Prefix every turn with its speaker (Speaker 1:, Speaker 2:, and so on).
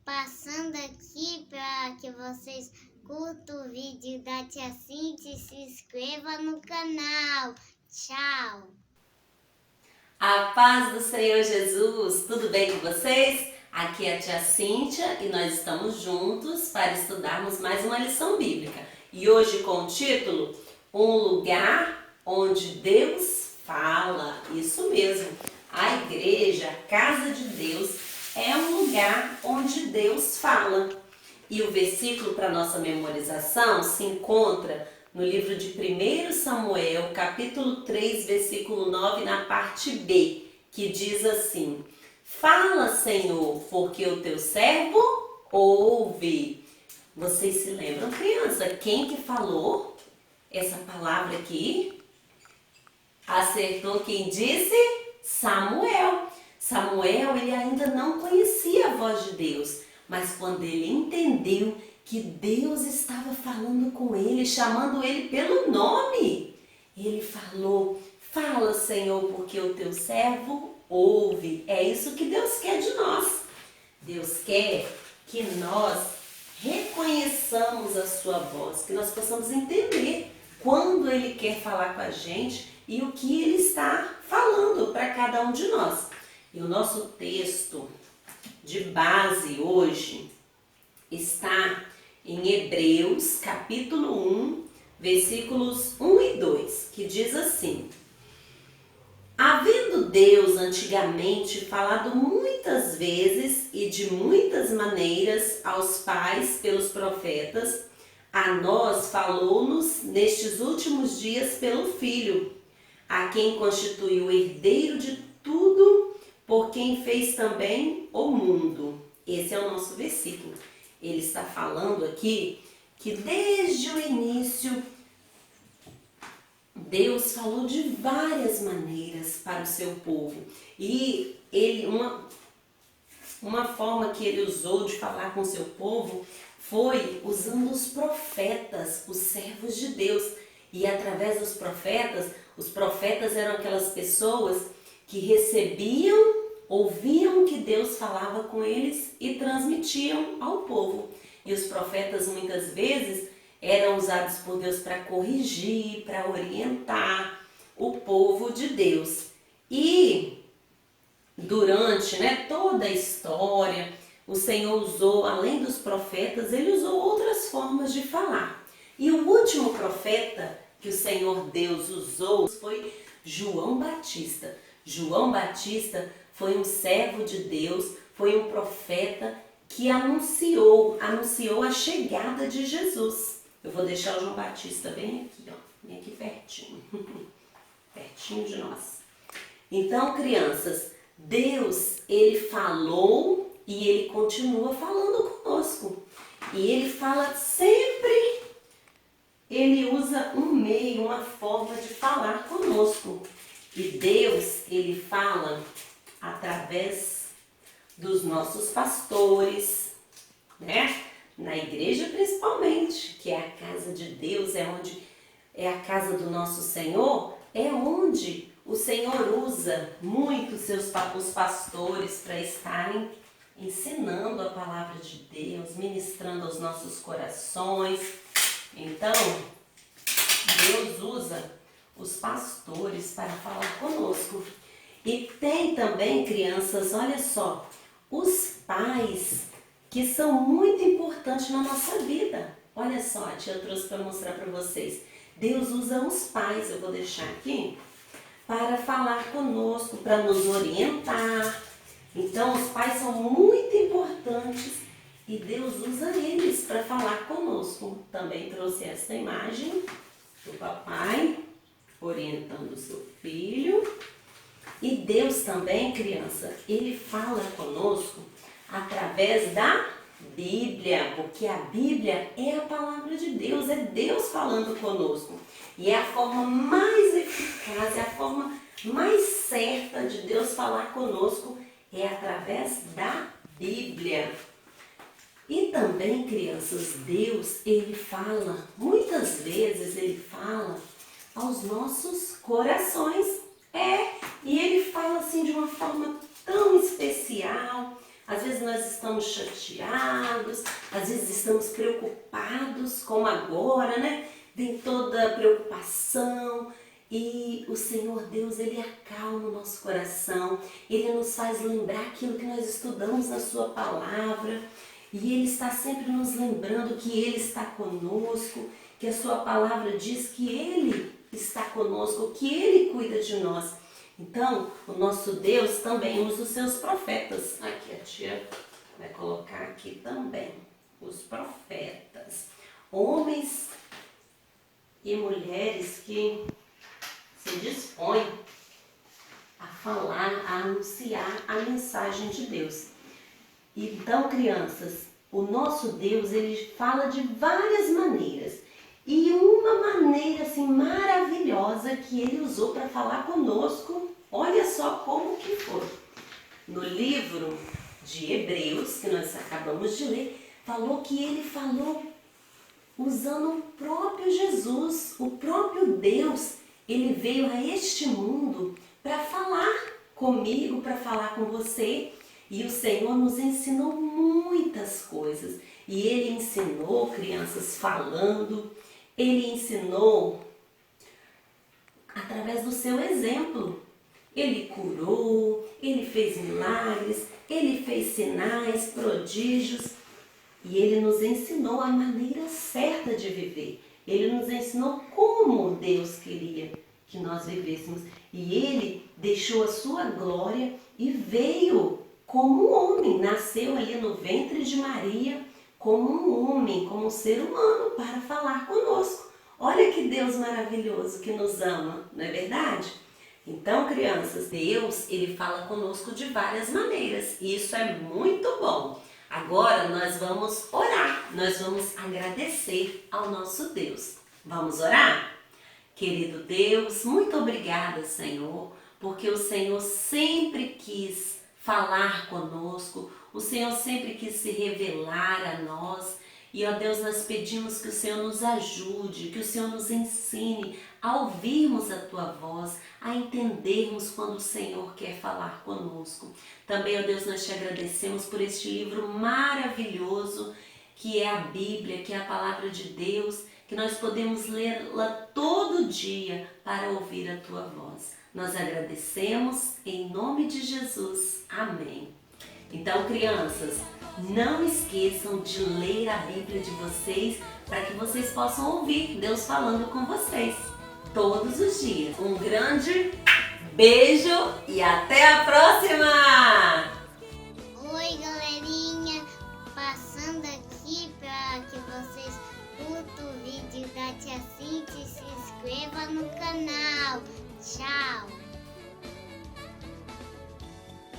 Speaker 1: passando aqui para que vocês curtam o vídeo da Tia Cíntia e se inscrevam no canal. Tchau!
Speaker 2: A paz do Senhor Jesus, tudo bem com vocês? Aqui é a Tia Cíntia e nós estamos juntos para estudarmos mais uma lição bíblica. E hoje com o título, Um Lugar Onde Deus Fala. Isso mesmo, a igreja, a casa de Deus, é um lugar onde Deus fala. E o versículo para nossa memorização se encontra no livro de 1 Samuel, capítulo 3, versículo 9, na parte B, que diz assim: Fala, Senhor, porque o teu servo ouve. Vocês se lembram, criança, quem que falou essa palavra aqui? Acertou quem disse? Samuel. Samuel, ele ainda não conhecia a voz de Deus, mas quando ele entendeu que Deus estava falando com ele, chamando ele pelo nome, ele falou: Fala, Senhor, porque o teu servo ouve. É isso que Deus quer de nós. Deus quer que nós reconheçamos a sua voz, que nós possamos entender quando ele quer falar com a gente e o que ele está falando para cada um de nós. E o nosso texto de base hoje está em Hebreus, capítulo 1, versículos 1 e 2, que diz assim: Havendo Deus antigamente falado muitas vezes e de muitas maneiras aos pais pelos profetas, a nós falou-nos nestes últimos dias pelo Filho, a quem constituiu herdeiro de tudo, por quem fez também o mundo. Esse é o nosso versículo. Ele está falando aqui que desde o início Deus falou de várias maneiras para o seu povo. E ele, uma forma que ele usou de falar com o seu povo foi usando os profetas, os servos de Deus. E através dos profetas, os profetas eram aquelas pessoas que recebiam, ouviam o que Deus falava com eles e transmitiam ao povo. E os profetas muitas vezes eram usados por Deus para corrigir, para orientar o povo de Deus. E durante toda a história, o Senhor usou, além dos profetas, ele usou outras formas de falar. E o último profeta que o Senhor Deus usou foi João Batista. João Batista foi um servo de Deus, foi um profeta que anunciou a chegada de Jesus. Eu vou deixar o João Batista bem aqui, bem aqui pertinho, pertinho de nós. Então, crianças, Deus, ele falou e ele continua falando conosco. E ele fala sempre, ele usa um meio, uma forma de falar conosco. E Deus, ele fala através dos nossos pastores, na igreja principalmente, que é a casa de Deus, é a casa do nosso Senhor, é onde o Senhor usa muito os pastores para estarem ensinando a palavra de Deus, ministrando aos nossos corações. Então, Deus usa os pastores para falar conosco. E tem também, crianças, olha só, os pais, que são muito importantes na nossa vida. Olha só, a tia trouxe para mostrar para vocês. Deus usa os pais, eu vou deixar aqui, para falar conosco, para nos orientar. Então, os pais são muito importantes e Deus usa eles para falar conosco. Também trouxe essa imagem do papai orientando o seu filho. E Deus também, criança, ele fala conosco através da Bíblia, porque a Bíblia é a palavra de Deus, é Deus falando conosco. E é a forma mais eficaz, é a forma mais certa de Deus falar conosco, é através da Bíblia. E também, crianças, Deus, ele fala, muitas vezes ele fala aos nossos corações. E ele fala assim de uma forma tão especial. Às vezes nós nós estamos chateados, às vezes estamos preocupados, como agora, né? Vem toda a preocupação e o Senhor Deus, Ele acalma o nosso coração, Ele nos faz lembrar aquilo que nós estudamos na Sua Palavra e Ele está sempre nos lembrando que Ele está conosco, que a Sua Palavra diz que Ele está conosco, que Ele cuida de nós. Então, o nosso Deus também usa os seus profetas. Aqui a tia vai colocar aqui também, os profetas. Homens e mulheres que se dispõem a falar, a anunciar a mensagem de Deus. Então, crianças, o nosso Deus, Ele fala de várias maneiras. E uma maneira assim maravilhosa que Ele usou para falar conosco, olha só como que foi. No livro de Hebreus, que nós acabamos de ler, falou que Ele falou usando o próprio Jesus, o próprio Deus. Ele veio a este mundo para falar comigo, para falar com você. E o Senhor nos ensinou muitas coisas. E Ele ensinou, crianças, falando. Ele ensinou através do seu exemplo. Ele curou, Ele fez milagres, Ele fez sinais, prodígios. E Ele nos ensinou a maneira certa de viver. Ele nos ensinou como Deus queria que nós vivêssemos. E Ele deixou a sua glória e veio como homem. Nasceu ali no ventre de Maria como um homem, como um ser humano para falar conosco. Olha que Deus maravilhoso que nos ama, não é verdade? Então, crianças, Deus, Ele fala conosco de várias maneiras. E isso é muito bom. Agora nós vamos orar, nós vamos agradecer ao nosso Deus. Vamos orar? Querido Deus, muito obrigada, Senhor, porque o Senhor sempre quis falar conosco, o Senhor sempre quis se revelar a nós. E, ó Deus, nós pedimos que o Senhor nos ajude, que o Senhor nos ensine a ouvirmos a Tua voz, a entendermos quando o Senhor quer falar conosco. Também, ó Deus, nós te agradecemos por este livro maravilhoso que é a Bíblia, que é a Palavra de Deus, que nós podemos lê-la todo dia para ouvir a Tua voz. Nós agradecemos em nome de Jesus. Amém. Então, crianças, não esqueçam de ler a Bíblia de vocês para que vocês possam ouvir Deus falando com vocês todos os dias. Um grande beijo e até a próxima!
Speaker 1: Oi, galerinha! Passando aqui para que vocês curtam o vídeo da Tia Cintia e se inscreva no canal.